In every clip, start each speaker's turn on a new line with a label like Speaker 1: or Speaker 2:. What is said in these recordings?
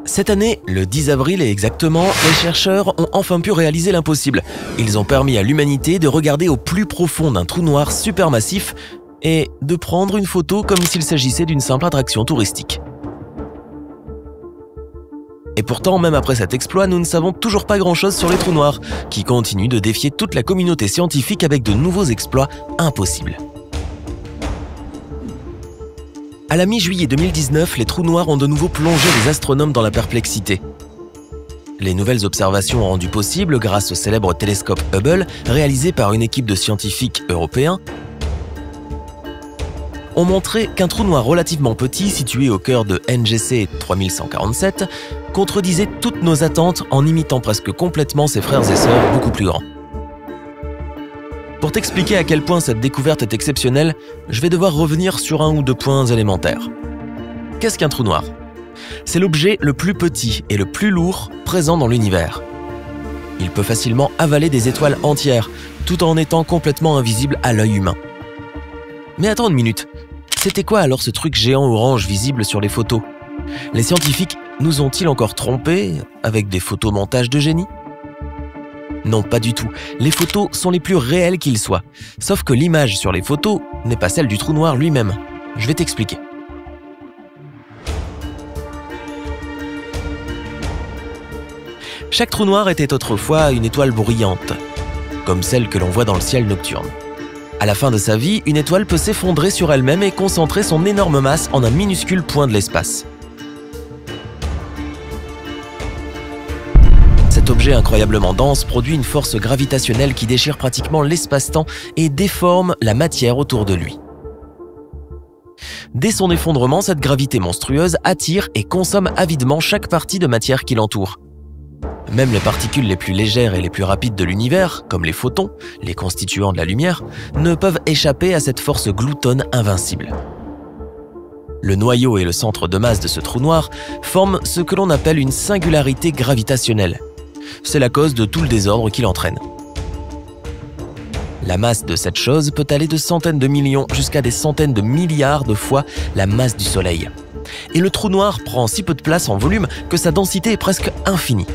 Speaker 1: Cette année, le 10 avril exactement, les chercheurs ont enfin pu réaliser l'impossible. Ils ont permis à l'humanité de regarder au plus profond d'un trou noir supermassif et de prendre une photo comme s'il s'agissait d'une simple attraction touristique. Et pourtant, même après cet exploit, nous ne savons toujours pas grand-chose sur les trous noirs, qui continuent de défier toute la communauté scientifique avec de nouveaux exploits impossibles. À la mi-juillet 2019, les trous noirs ont de nouveau plongé les astronomes dans la perplexité. Les nouvelles observations rendues possibles grâce au célèbre télescope Hubble, réalisé par une équipe de scientifiques européens, ont montré qu'un trou noir relativement petit, situé au cœur de NGC 3147, contredisait toutes nos attentes en imitant presque complètement ses frères et sœurs beaucoup plus grands. Pour t'expliquer à quel point cette découverte est exceptionnelle, je vais devoir revenir sur un ou deux points élémentaires. Qu'est-ce qu'un trou noir ? C'est l'objet le plus petit et le plus lourd présent dans l'univers. Il peut facilement avaler des étoiles entières, tout en étant complètement invisible à l'œil humain. Mais attends une minute, c'était quoi alors ce truc géant orange visible sur les photos ? Les scientifiques nous ont-ils encore trompés avec des photomontages de génie ? Non, pas du tout. Les photos sont les plus réelles qu'il soit. Sauf que l'image sur les photos n'est pas celle du trou noir lui-même. Je vais t'expliquer. Chaque trou noir était autrefois une étoile brillante, comme celle que l'on voit dans le ciel nocturne. À la fin de sa vie, une étoile peut s'effondrer sur elle-même et concentrer son énorme masse en un minuscule point de l'espace. Cet objet incroyablement dense produit une force gravitationnelle qui déchire pratiquement l'espace-temps et déforme la matière autour de lui. Dès son effondrement, cette gravité monstrueuse attire et consomme avidement chaque partie de matière qui l'entoure. Même les particules les plus légères et les plus rapides de l'univers, comme les photons, les constituants de la lumière, ne peuvent échapper à cette force gloutonne invincible. Le noyau et le centre de masse de ce trou noir forment ce que l'on appelle une singularité gravitationnelle. C'est la cause de tout le désordre qu'il entraîne. La masse de cette chose peut aller de centaines de millions jusqu'à des centaines de milliards de fois la masse du Soleil. Et le trou noir prend si peu de place en volume que sa densité est presque infinie.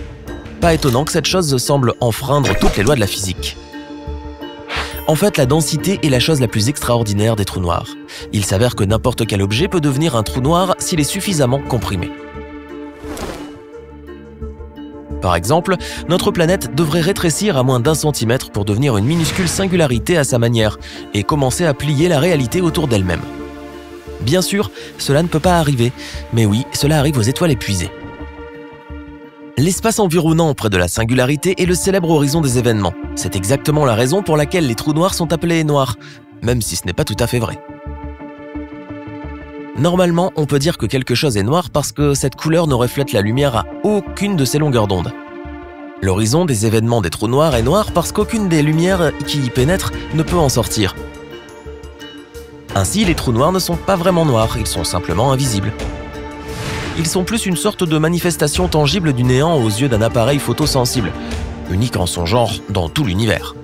Speaker 1: Pas étonnant que cette chose semble enfreindre toutes les lois de la physique. En fait, la densité est la chose la plus extraordinaire des trous noirs. Il s'avère que n'importe quel objet peut devenir un trou noir s'il est suffisamment comprimé. Par exemple, notre planète devrait rétrécir à moins d'1 centimètre pour devenir une minuscule singularité à sa manière et commencer à plier la réalité autour d'elle-même. Bien sûr, cela ne peut pas arriver, mais oui, cela arrive aux étoiles épuisées. L'espace environnant près de la singularité est le célèbre horizon des événements. C'est exactement la raison pour laquelle les trous noirs sont appelés noirs, même si ce n'est pas tout à fait vrai. Normalement, on peut dire que quelque chose est noir parce que cette couleur ne reflète la lumière à aucune de ses longueurs d'onde. L'horizon des événements des trous noirs est noir parce qu'aucune des lumières qui y pénètrent ne peut en sortir. Ainsi, les trous noirs ne sont pas vraiment noirs, ils sont simplement invisibles. Ils sont plus une sorte de manifestation tangible du néant aux yeux d'un appareil photosensible, unique en son genre dans tout l'univers.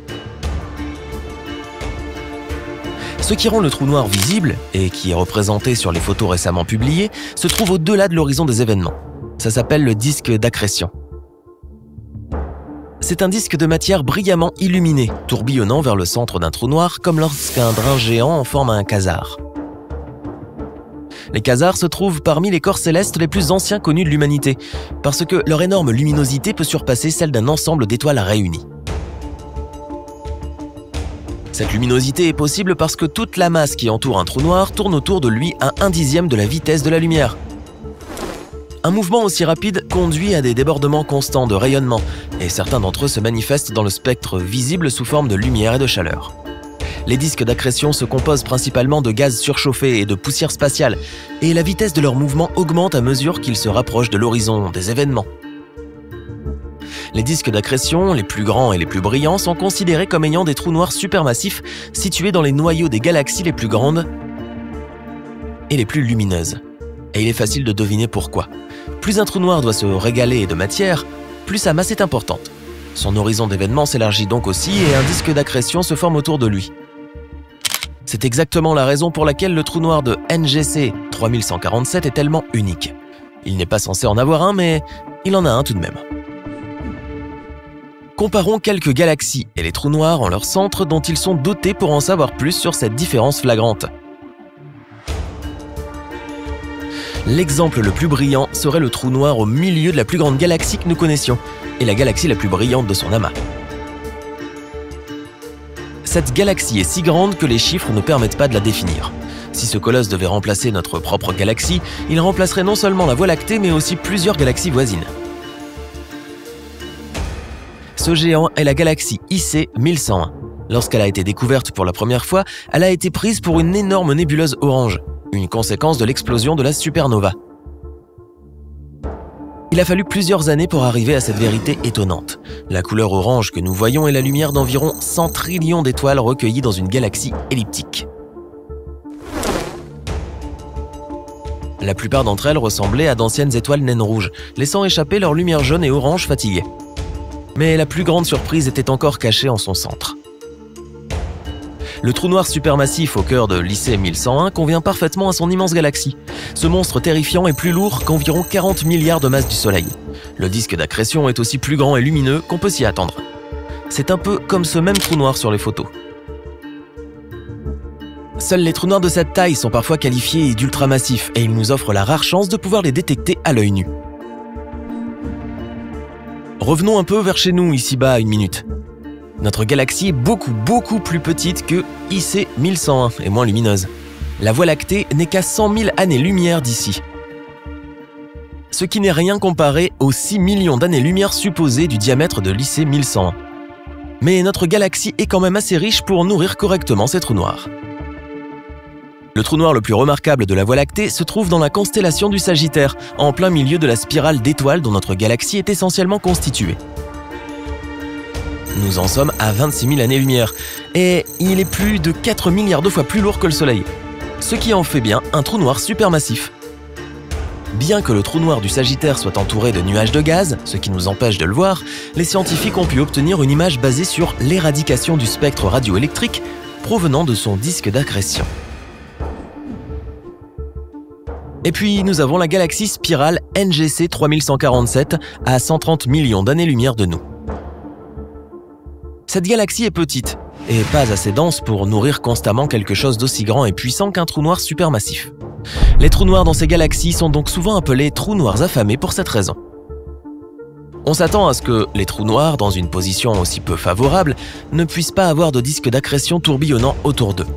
Speaker 1: Ce qui rend le trou noir visible, et qui est représenté sur les photos récemment publiées, se trouve au-delà de l'horizon des événements. Ça s'appelle le disque d'accrétion. C'est un disque de matière brillamment illuminé, tourbillonnant vers le centre d'un trou noir comme lorsqu'un drain géant en forme un quasar. Les quasars se trouvent parmi les corps célestes les plus anciens connus de l'humanité, parce que leur énorme luminosité peut surpasser celle d'un ensemble d'étoiles réunies. Cette luminosité est possible parce que toute la masse qui entoure un trou noir tourne autour de lui à 1/10 de la vitesse de la lumière. Un mouvement aussi rapide conduit à des débordements constants de rayonnement, et certains d'entre eux se manifestent dans le spectre visible sous forme de lumière et de chaleur. Les disques d'accrétion se composent principalement de gaz surchauffés et de poussière spatiale, et la vitesse de leur mouvement augmente à mesure qu'ils se rapprochent de l'horizon des événements. Les disques d'accrétion, les plus grands et les plus brillants, sont considérés comme ayant des trous noirs supermassifs situés dans les noyaux des galaxies les plus grandes et les plus lumineuses. Et il est facile de deviner pourquoi. Plus un trou noir doit se régaler de matière, plus sa masse est importante. Son horizon d'événements s'élargit donc aussi et un disque d'accrétion se forme autour de lui. C'est exactement la raison pour laquelle le trou noir de NGC 3147 est tellement unique. Il n'est pas censé en avoir un, mais il en a un tout de même. Comparons quelques galaxies et les trous noirs en leur centre dont ils sont dotés pour en savoir plus sur cette différence flagrante. L'exemple le plus brillant serait le trou noir au milieu de la plus grande galaxie que nous connaissions, et la galaxie la plus brillante de son amas. Cette galaxie est si grande que les chiffres ne permettent pas de la définir. Si ce colosse devait remplacer notre propre galaxie, il remplacerait non seulement la Voie lactée, mais aussi plusieurs galaxies voisines. Ce géant est la galaxie IC 1101. Lorsqu'elle a été découverte pour la première fois, elle a été prise pour une énorme nébuleuse orange, une conséquence de l'explosion de la supernova. Il a fallu plusieurs années pour arriver à cette vérité étonnante. La couleur orange que nous voyons est la lumière d'environ 100 trillions d'étoiles recueillies dans une galaxie elliptique. La plupart d'entre elles ressemblaient à d'anciennes étoiles naines rouges, laissant échapper leur lumière jaune et orange fatiguée. Mais la plus grande surprise était encore cachée en son centre. Le trou noir supermassif au cœur de l'IC 1101 convient parfaitement à son immense galaxie. Ce monstre terrifiant est plus lourd qu'environ 40 milliards de masses du Soleil. Le disque d'accrétion est aussi plus grand et lumineux qu'on peut s'y attendre. C'est un peu comme ce même trou noir sur les photos. Seuls les trous noirs de cette taille sont parfois qualifiés d'ultramassifs et ils nous offrent la rare chance de pouvoir les détecter à l'œil nu. Revenons un peu vers chez nous, ici-bas, une minute. Notre galaxie est beaucoup plus petite que IC 1101 et moins lumineuse. La Voie lactée n'est qu'à 100 000 années-lumière d'ici. Ce qui n'est rien comparé aux 6 millions d'années-lumière supposées du diamètre de l'IC 1101. Mais notre galaxie est quand même assez riche pour nourrir correctement ces trous noirs. Le trou noir le plus remarquable de la Voie lactée se trouve dans la constellation du Sagittaire, en plein milieu de la spirale d'étoiles dont notre galaxie est essentiellement constituée. Nous en sommes à 26 000 années-lumière, et il est plus de 4 milliards de fois plus lourd que le Soleil, ce qui en fait bien un trou noir supermassif. Bien que le trou noir du Sagittaire soit entouré de nuages de gaz, ce qui nous empêche de le voir, les scientifiques ont pu obtenir une image basée sur l'éradication du spectre radioélectrique provenant de son disque d'accrétion. Et puis nous avons la galaxie spirale NGC 3147 à 130 millions d'années-lumière de nous. Cette galaxie est petite et pas assez dense pour nourrir constamment quelque chose d'aussi grand et puissant qu'un trou noir supermassif. Les trous noirs dans ces galaxies sont donc souvent appelés trous noirs affamés pour cette raison. On s'attend à ce que les trous noirs, dans une position aussi peu favorable, ne puissent pas avoir de disque d'accrétion tourbillonnant autour d'eux.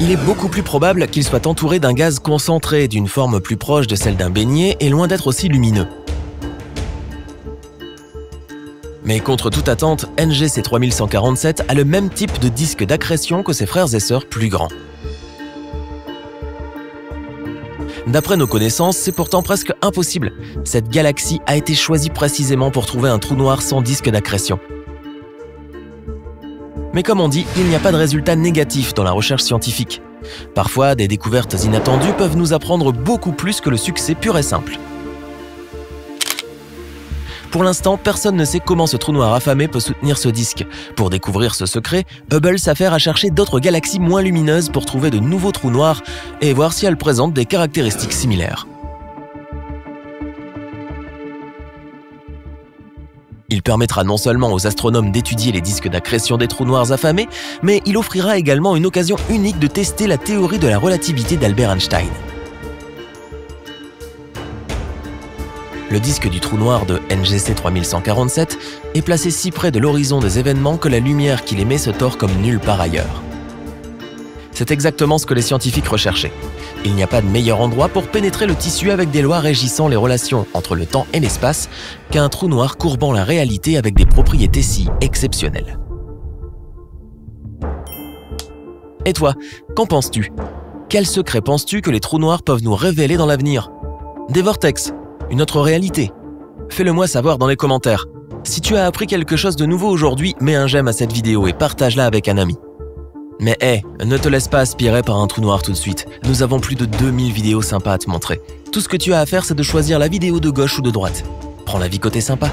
Speaker 1: Il est beaucoup plus probable qu'ils soient entourés d'un gaz concentré d'une forme plus proche de celle d'un beignet et loin d'être aussi lumineux. Mais contre toute attente, NGC 3147 a le même type de disque d'accrétion que ses frères et sœurs plus grands. D'après nos connaissances, c'est pourtant presque impossible. Cette galaxie a été choisie précisément pour trouver un trou noir sans disque d'accrétion. Mais comme on dit, il n'y a pas de résultat négatif dans la recherche scientifique. Parfois, des découvertes inattendues peuvent nous apprendre beaucoup plus que le succès pur et simple. Pour l'instant, personne ne sait comment ce trou noir affamé peut soutenir ce disque. Pour découvrir ce secret, Hubble s'affaire à chercher d'autres galaxies moins lumineuses pour trouver de nouveaux trous noirs et voir si elles présentent des caractéristiques similaires. Il permettra non seulement aux astronomes d'étudier les disques d'accrétion des trous noirs affamés, mais il offrira également une occasion unique de tester la théorie de la relativité d'Albert Einstein. Le disque du trou noir de NGC 3147 est placé si près de l'horizon des événements que la lumière qu'il émet se tord comme nulle part ailleurs. C'est exactement ce que les scientifiques recherchaient. Il n'y a pas de meilleur endroit pour pénétrer le tissu avec des lois régissant les relations entre le temps et l'espace qu'un trou noir courbant la réalité avec des propriétés si exceptionnelles. Et toi, qu'en penses-tu? Quel secret penses-tu que les trous noirs peuvent nous révéler dans l'avenir? Des vortex? Une autre réalité? Fais-le moi savoir dans les commentaires. Si tu as appris quelque chose de nouveau aujourd'hui, mets un j'aime à cette vidéo et partage-la avec un ami. Mais ne te laisse pas aspirer par un trou noir tout de suite. Nous avons plus de 2000 vidéos sympas à te montrer. Tout ce que tu as à faire, c'est de choisir la vidéo de gauche ou de droite. Prends la vie côté sympa.